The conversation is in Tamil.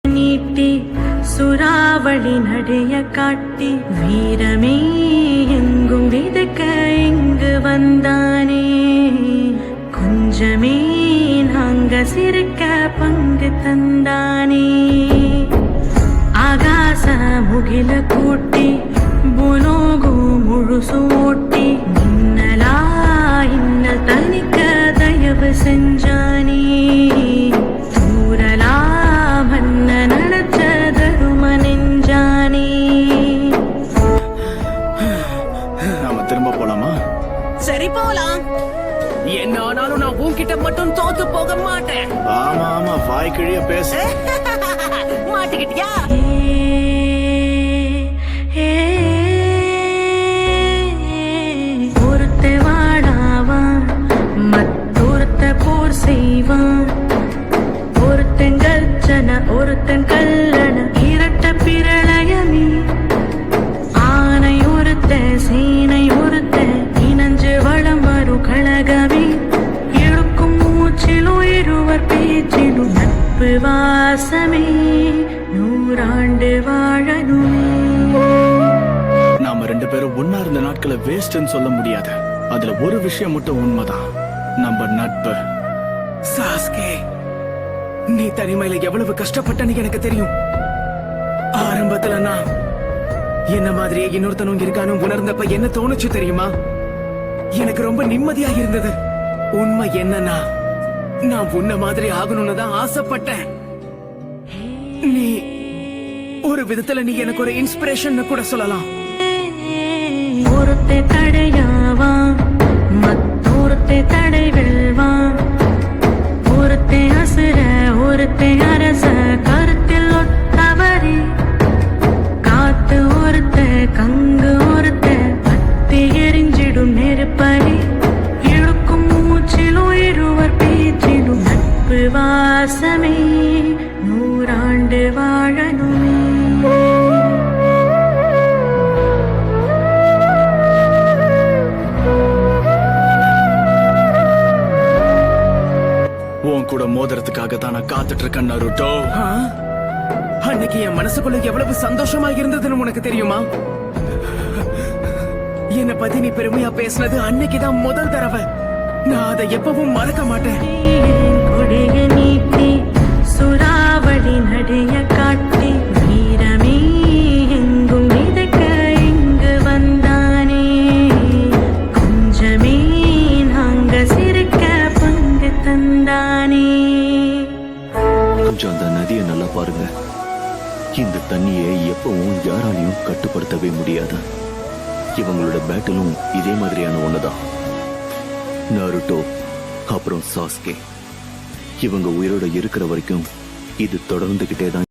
நீட்டி சுறாவளி நடைய காட்டி வீரமே எங்கும் விதக்க இங்கு வந்தானே. கொஞ்சமே நாங்க சிரிக்க பங்கு தந்தானே. ஆகாச முகில கூட்டி புலோகு முழுசு ஓட்டி மின்னலா இன்னல் தனிக்க தயவு செஞ்சானே. ஊரலா மன்ன நடச்ச தரும நெஞ்சானே. நாம திரும்ப போலாமா? சரி போலாம். என்ன ஆனாலும் நான் உன்கிட்ட மட்டும் தோத்து போக மாட்டேன். ஆமா ஆமா, வாய் கிழிய பேச மாட்டிக்கிட்டியா? ஒருத்த வாடாவான் மற்றொருத்த போர் செய்வான். ஒருத்தன் கர்ஜன ஒருத்தன் கல்லண இரட்ட பிரளயமே. ஆனை ஒருத்த சீனை ஒருத்த இனஞ்சு வளம் வரும் கழகமே. இழுக்கும் மூச்சிலும் இருவர் பேச்சிலும் நட்பு வாசமே. நூறாண்டு வாழணுமே. நாம ரெண்டு பேரும் ஒன்னா இருந்த நாட்களை வேஸ்ட்னு சொல்ல முடியாது. அதுல ஒரு விஷயம் மட்டும் உண்மைதான், நம்ம நட்பு. சாஸ்கே, நீ தனிமையில எவ்வளவு கஷ்டப்பட்டன்னு எனக்கு தெரியும். ஆரம்பத்துல நான் என்ன மாதிரியே இன்னொருத்தனும் இருக்கானு உணர்ந்தப்ப என்ன தோணுச்சு தெரியுமா? எனக்கு ரொம்ப நிம்மதியா இருந்தது. உண்மை என்னன்னா, நான் உன்ன மாதிரி ஆகணும்னு தான் ஆசைப்பட்டேன். நீ ஒரு விதத்துல நீ எனக்கு ஒரு இன்ஸ்பிரேஷன் கூட சொல்லலாம். ஒருத்தை தடையாவான் மற்றொருத்தை தடை வெல்வான். ஒருத்தை அசுர ஒருத்தை அரச கருத்தில் ஒத்தவரே. காத்து ஒருத்த கங்கு ஒருத்த பத்தி எரிஞ்சிடும் நெருப்பறி. இழுக்கும் மூச்சிலும் இருவர் பேச்சிலும் நட்பு வாசமே. நூறாண்டு வாழணுமே. உன் கூட மோதிரத்துக்காக தான் நான் காத்துட்டு இருக்கேன் நருட்டோ. அன்னைக்கு என் மனசுக்குள்ள எவ்வளவு சந்தோஷமா இருந்ததுன்னு உனக்கு தெரியுமா? என்னை பத்தி நீ பெருமையா பேசினது அன்னைக்குதான் முதல் தடவை. நான் அதை எப்பவும் மறக்க மாட்டேன். கொடைய நீட்டி சுறாவளி நடைய காட்டி வீரமே எங்கும் விதக்க இங்கு வந்தானே. கொஞ்சமே நாங்க சிரிக்க பங்கு தந்தானே. கொஞ்சம் அந்த நதியை நல்லா பாருங்க. இந்த தண்ணியை எப்பவும் யாராலையும் கட்டுப்படுத்தவே முடியாது. இவங்களோட பேட்டிலும் இதே மாதிரியான ஒண்ணுதான். நாருட்டோ அப்புறம் சாஸ்கே, இவங்க உயிரோட இருக்கிற வரைக்கும் இது தொடர்ந்துகிட்டே தான்.